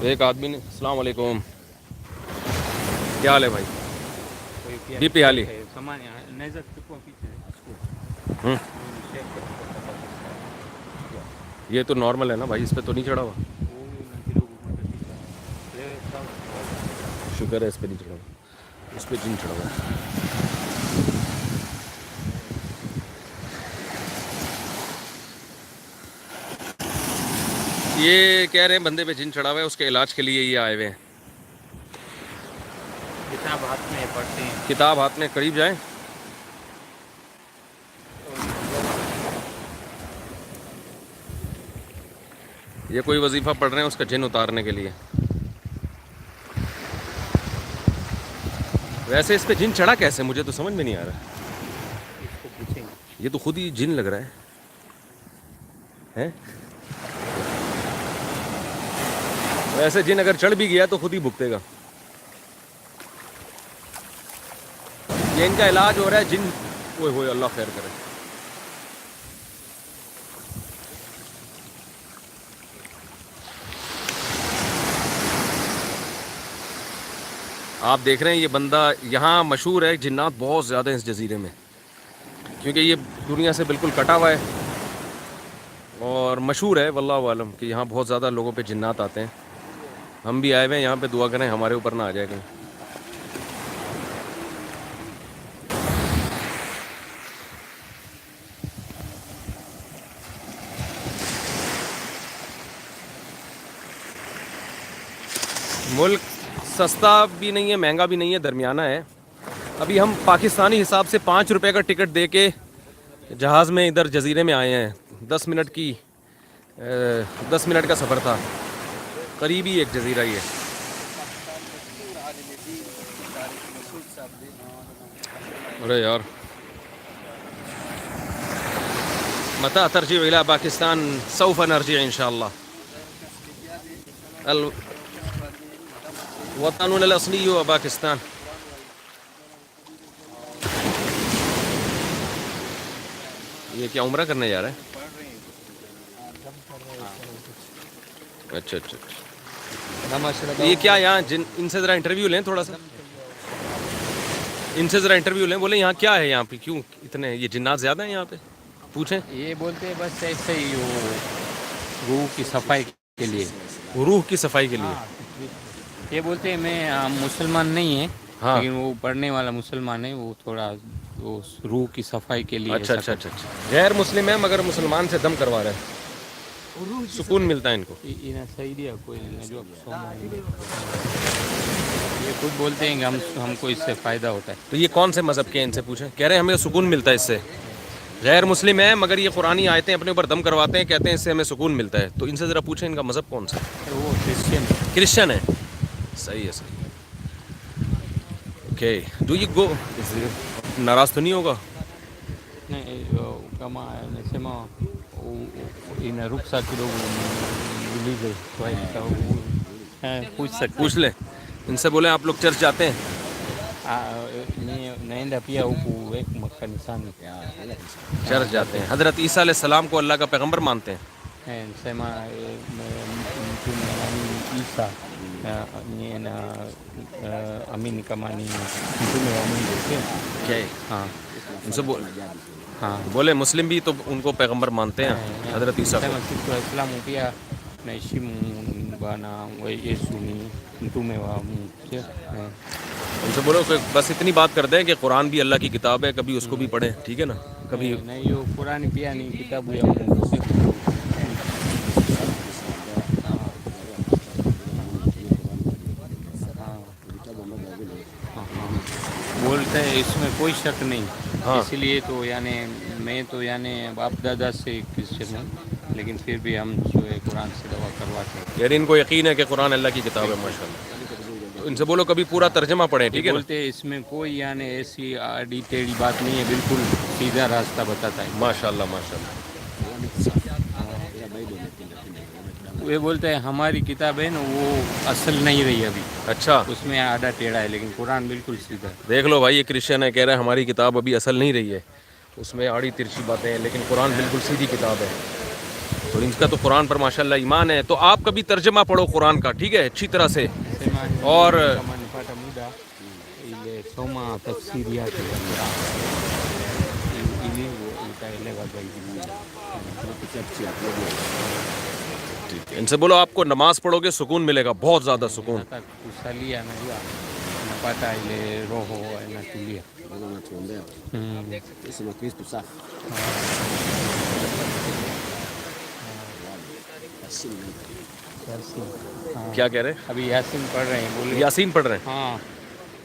ایک آدمی نے السلام علیکم، کیا حال ہے بھائی؟ یہ پی حالی سامان نظر ہوں، یہ تو نارمل ہے نا بھائی، اس پہ تو نہیں چڑھا ہوا؟ شکر ہے اس پہ نہیں چڑھا ہوا، اس پہ جن چڑھا ہوا ہے۔ یہ کہہ رہے ہیں بندے پہ جن چڑھا ہوا ہے، اس کے علاج کے لیے یہ آئے ہوئے ہیں۔ کتاب ہاتھ میں پڑھتے ہیں، کتاب ہاتھ میں، قریب جائیں۔ یہ کوئی وظیفہ پڑھ رہے ہیں اس کا جن اتارنے کے لیے۔ ویسے اس پہ جن چڑھا کیسے، مجھے تو سمجھ میں نہیں آ رہا۔ اس کو پوچھیں گے۔ یہ تو خود ہی جن لگ رہا ہے۔ ویسے جن اگر چڑھ بھی گیا تو خود ہی بھگتے گا۔ یہ ان کا علاج ہو رہا ہے جن، اوئے ہوئے اللہ خیر کرے۔ آپ دیکھ رہے ہیں یہ بندہ یہاں مشہور ہے، جنات بہت زیادہ ہیں اس جزیرے میں، کیونکہ یہ دنیا سے بالکل کٹا ہوا ہے اور مشہور ہے واللہ عالم کہ یہاں بہت زیادہ لوگوں پہ جنات آتے ہیں۔ ہم بھی آئے ہوئے ہیں یہاں پہ، دعا کریں ہمارے اوپر نہ آ جائے کہیں۔ ملک سستا بھی نہیں ہے، مہنگا بھی نہیں ہے، درمیانہ ہے۔ ابھی ہم پاکستانی حساب سے 5 روپے کا ٹکٹ دے کے جہاز میں ادھر جزیرے میں آئے ہیں۔ 10 منٹ کا سفر تھا، قریبی ایک جزیرہ ہی ہے۔ ارے یار، متى ترجع إلى باكستان؟ سوف نرجع إن شاء الله. وطننا الأصلي هو باكستان. یہ کیا عمرہ کرنے جا رہا ہے؟ اچھا اچھا اچھا۔ یہ کیا یہاں ان سے ذرا انٹرویو لیں، تھوڑا سا ان سے ذرا انٹرویو لیں، بولیں یہاں کیا ہے، یہاں پہ کیوں اتنے یہ جنات زیادہ ہیں یہاں پہ، پوچھیں۔ یہ بولتے ہیں بس ایسے ہی، وہ روح کی صفائی کے لیے، روح کی صفائی کے لیے۔ یہ بولتے ہیں میں مسلمان نہیں ہے، ہاں، لیکن وہ پڑھنے والا مسلمان ہے، وہ تھوڑا وہ روح کی صفائی کے لیے اچھا ایسا اچھا اچھا اچھا، غیر مسلم ہے مگر مسلمان سے دم کروا رہے ہیں، سکون ملتا ہے ان کو۔ یہ خود بولتے ہیں کہ ہم کو اس سے فائدہ ہوتا ہے۔ تو یہ کون سے مذہب کے ہیں، ان سے پوچھیں۔ کہہ رہے ہیں ہمیں سکون ملتا ہے اس سے، غیر مسلم ہیں مگر یہ قرآنی آیتیں اپنے اوپر دم کرواتے ہیں، کہتے ہیں اس سے ہمیں سکون ملتا ہے۔ تو ان سے ذرا پوچھیں ان کا مذہب کون سا ہے۔ وہ کرسچن ہے، صحیح ہے صحیح ہے۔ اوکے، ڈو یو گو، ناراض تو نہیں ہوگا؟ پوچھ لیں ان سے، بولیں آپ لوگ چرچ جاتے ہیں؟ چرچ جاتے ہیں، حضرت عیسیٰ علیہ السلام کو اللہ کا پیغمبر مانتے ہیں؟ ہاں ان سے بولے مسلم بھی تو ان کو پیغمبر مانتے ہیں حضرت عیسیٰ کو۔ ان سے بولو کہ بس اتنی بات کر دیں کہ قرآن بھی اللہ کی کتاب ہے، کبھی اس کو بھی پڑھیں، ٹھیک ہے نا؟ کبھی نہیں وہ قرآن پیا نہیں کتاب بولتے ہیں، اس میں کوئی شک نہیں۔ ہاں، اسی لیے تو یعنی میں تو یعنی باپ دادا سے کرسچن ہوں، لیکن پھر بھی ہم جو ہے قرآن سے دعا کرواتے ہیں۔ یعنی ان کو یقین ہے کہ قرآن اللہ کی کتاب ہے، ماشاء اللہ۔ تو ان سے بولو کبھی پورا ترجمہ پڑھیں، ٹھیک ہے نا؟ بولتے ہیں اس میں کوئی یعنی ایسی آڑی ٹیڑھی بات نہیں ہے، بالکل سیدھا راستہ بتاتا ہے۔ ماشاء اللہ ماشاء اللہ۔ وہ بولتے ہیں ہماری کتاب ہے نا وہ اصل نہیں رہی ابھی، اچھا، اس میں آڑا ٹیڑھا ہے، لیکن قرآن بالکل سیدھا ہے۔ دیکھ لو بھائی، یہ کرسچن ہے، کہہ رہا ہے ہماری کتاب ابھی اصل نہیں رہی ہے، اس میں آڑی ترچھی باتیں ہیں، لیکن قرآن بالکل سیدھی کتاب ہے۔ اور ان کا تو قرآن پر ماشاءاللہ ایمان ہے. تو آپ کبھی ترجمہ پڑھو قرآن کا, ٹھیک ہے, اچھی طرح سے. اور ان سے بولو آپ کو نماز پڑھو گے سکون ملے گا, بہت زیادہ سکون. کیا کہہ رہے ہیں؟ ابھی یاسین پڑھ رہے ہیں, بولے یاسین پڑھ رہے ہیں. ہاں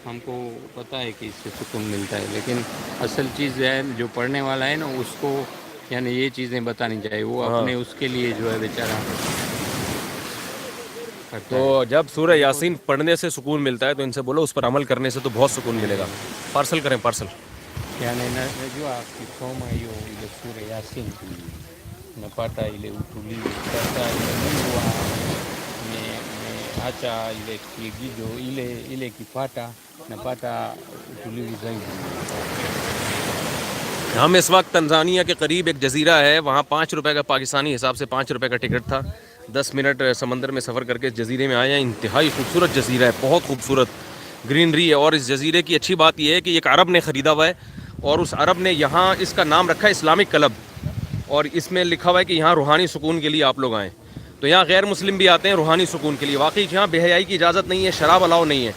ہم کو پتہ ہے کہ اس سے سکون ملتا ہے, لیکن اصل چیز ہے جو پڑھنے والا ہے نا اس کو یعنی یہ چیزیں بتانی چاہیے, وہ اپنے اس کے لیے جو ہے بیچارہ. تو جب سورہ یاسین پڑھنے سے سکون ملتا ہے تو ان سے بولو اس پر عمل کرنے سے تو بہت سکون ملے گا. پارسل کریں, پارسل. یعنی جو آپ کی سوما یہ سورہ Yasin نپاتا ile utulivu sasa acha ile kigizo ile kipata napata utulivu zaidi. ہم اس وقت تنزانیہ کے قریب ایک جزیرہ ہے, وہاں 5 روپے کا پاکستانی حساب سے 5 روپے کا ٹکٹ تھا. 10 منٹ سمندر میں سفر کر کے اس جزیرے میں آئے ہیں. انتہائی خوبصورت جزیرہ ہے, بہت خوبصورت گرینری ہے. اور اس جزیرے کی اچھی بات یہ ہے کہ ایک عرب نے خریدا ہوا ہے, اور اس عرب نے یہاں اس کا نام رکھا ہے اسلامک کلب, اور اس میں لکھا ہوا ہے کہ یہاں روحانی سکون کے لیے آپ لوگ آئیں. تو یہاں غیر مسلم بھی آتے ہیں روحانی سکون کے لیے. واقعی یہاں بے حیائی کی اجازت نہیں ہے, شراب الاؤ نہیں ہے.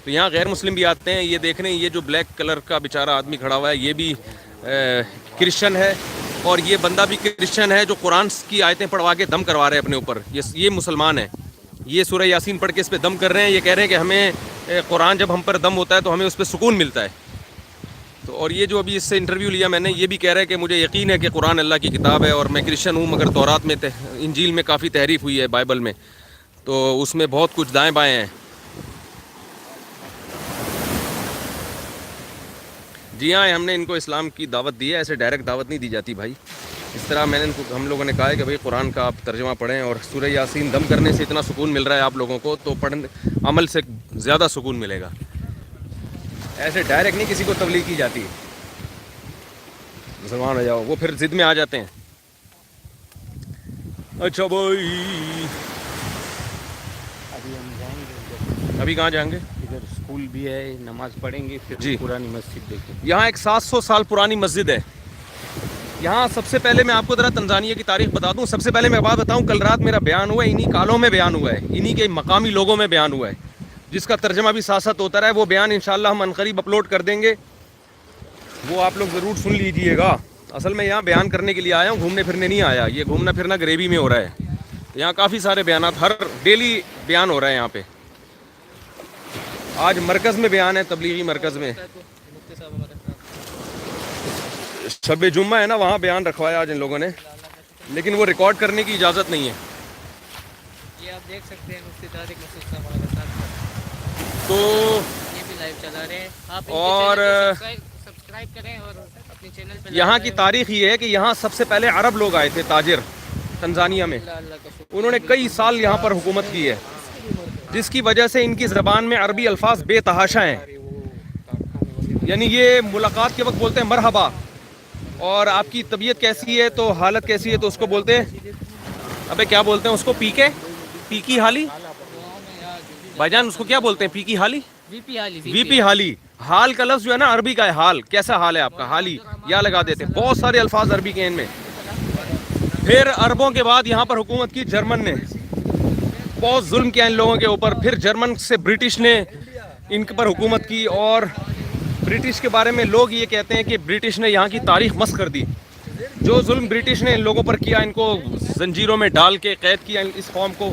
تو یہاں غیر مسلم بھی آتے ہیں. یہ دیکھ رہے ہیں, یہ جو بلیک کلر کا بیچارہ آدمی کھڑا ہوا ہے یہ بھی کرسچن ہے, اور یہ بندہ بھی کرسچن ہے جو قرآن کی آیتیں پڑھوا کے دم کروا رہے ہیں اپنے اوپر. یہ مسلمان ہے, یہ سورہ یاسین پڑھ کے اس پہ دم کر رہے ہیں. یہ کہہ رہے ہیں کہ ہمیں قرآن جب ہم پر دم ہوتا ہے تو ہمیں اس پہ سکون ملتا ہے. تو اور یہ جو ابھی اس سے انٹرویو لیا میں نے, یہ بھی کہہ رہا ہے کہ مجھے یقین ہے کہ قرآن اللہ کی کتاب ہے, اور میں کرسچن ہوں, مگر تورات میں انجیل میں کافی تحریف ہوئی ہے, بائبل میں تو اس میں بہت کچھ دائیں بائیں ہیں. جی ہاں, ہم نے ان کو اسلام کی دعوت دی ہے, ایسے ڈائریکٹ دعوت نہیں دی جاتی بھائی. اس طرح میں نے ہم لوگوں نے کہا ہے کہ بھائی قرآن کا آپ ترجمہ پڑھیں, اور سورہ یاسین دم کرنے سے اتنا سکون مل رہا ہے آپ لوگوں کو, تو عمل سے زیادہ سکون ملے گا. ایسے ڈائریکٹ نہیں کسی کو تبلیغ کی جاتی. مسلمان ہو جاؤ, وہ پھر ضد میں آ جاتے ہیں. اچھا بھائی, ابھی ہم جائیں گے, ابھی کہاں جائیں گے؟ ادھر اسکول بھی ہے, نماز پڑھیں گے, پھر جی پرانی مسجد دیکھیں. یہاں ایک 700 سال پرانی مسجد ہے. یہاں سب سے پہلے میں آپ کو ذرا تنزانیہ کی تاریخ بتا دوں. سب سے پہلے میں بات بتاؤں, کل رات میرا بیان ہوا ہے, انہی کالوں میں بیان ہوا ہے, انہی کے مقامی لوگوں میں بیان ہوا ہے, جس کا ترجمہ بھی ساتھ ساتھ ہوتا رہا ہے. وہ بیان انشاءاللہ ہم عنقریب اپلوڈ کر دیں گے, وہ آپ لوگ ضرور سن لیجئے گا. اصل میں یہاں بیان کرنے کے لیے آیا ہوں, گھومنے پھرنے نہیں آیا. یہ گھومنا پھرنا گریوی میں ہو رہا ہے. یہاں کافی سارے بیانات ہر ڈیلی بیان ہو رہے ہیں یہاں پہ. آج مرکز میں بیان ہے, تبلیغی مرکز میں شب جمعہ ہے نا, وہاں بیان رکھوایا آج ان لوگوں نے, لیکن وہ ریکارڈ کرنے کی اجازت نہیں ہے. یہ آپ دیکھ سکتے ہیں مفتی طارق مسعود صاحب ہمارے ساتھ, تو یہ بھی لائیو چلا رہے ہیں. آپ اور سبسکرائب کریں اور اپنی چینل پہ. یہاں کی تاریخ یہ ہے کہ یہاں سب سے پہلے عرب لوگ آئے تھے, تاجر تنزانیہ میں. انہوں نے کئی سال یہاں پر حکومت کی ہے, جس کی وجہ سے ان کی زبان میں عربی الفاظ بے تحاشا ہیں. یعنی یہ ملاقات کے وقت بولتے ہیں مرحبا, اور آپ کی طبیعت کیسی ہے تو حالت کیسی ہے تو اس کو بولتے ہیں, ابے کیا بولتے ہیں اس کو, پی کی حالی. بھائی جان اس کو کیا بولتے ہیں, پی کی حالی, وی پی حالی. حال کا لفظ جو ہے نا عربی کا ہے, حال کیسا حال ہے آپ کا, حالی یا لگا دیتے ہیں. بہت سارے الفاظ عربی کے ان میں. پھر عربوں کے بعد یہاں پر حکومت کی جرمن نے, بہت ظلم کیا ان لوگوں کے اوپر. پھر جرمن سے برٹش نے ان پر حکومت کی, اور برٹش کے بارے میں لوگ یہ کہتے ہیں کہ برٹش نے یہاں کی تاریخ مسخ کر دی. جو ظلم برٹش نے ان لوگوں پر کیا, ان کو زنجیروں میں ڈال کے قید کیا اس قوم کو,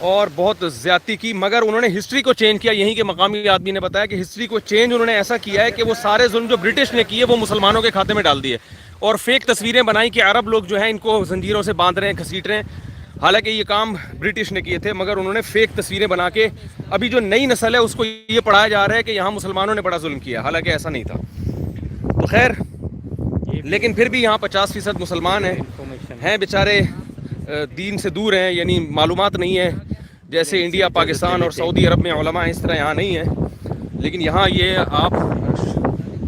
اور بہت زیادتی کی, مگر انہوں نے ہسٹری کو چینج کیا. یہیں کے مقامی آدمی نے بتایا کہ ہسٹری کو چینج انہوں نے ایسا کیا ہے کہ وہ سارے ظلم جو برٹش نے کیے وہ مسلمانوں کے کھاتے میں ڈال دیے, اور فیک تصویریں بنائی کہ عرب لوگ جو ہیں ان کو زنجیروں سے باندھ رہے ہیں, گھسیٹ رہے ہیں. حالانکہ یہ کام برٹش نے کیے تھے, مگر انہوں نے فیک تصویریں بنا کے ابھی جو نئی نسل ہے اس کو یہ پڑھایا جا رہا ہے کہ یہاں مسلمانوں نے بڑا ظلم کیا, حالانکہ ایسا نہیں تھا. تو خیر, لیکن پھر بھی یہاں 50% مسلمان ہیں بیچارے دین سے دور ہیں, یعنی معلومات نہیں ہے. جیسے انڈیا, پاکستان اور سعودی عرب میں علماء اس طرح یہاں نہیں ہیں, لیکن یہاں یہ آپ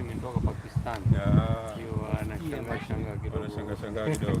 ametoka Pakistan. Anashangaa kidogo.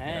Eh,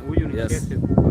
huyu ni Yes. shehe kubwa.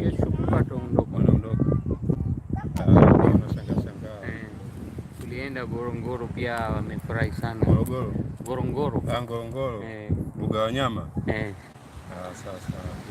Kesho kupata ondoko. Tulienda Gorongoro pia wamefurahi sana. Gorongoro. Ngorongoro, Eh, mbuga ya wanyama. eh. Sasa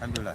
Alhamdulillah.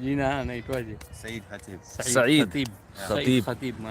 Jina anaitwaje? Said Khatib. Said Khatib. Khatib, Khatib,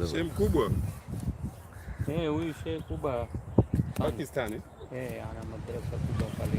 Sehemu kubwa Huyu shehe kubwa Pakistani. ana madrasa kubwa pale.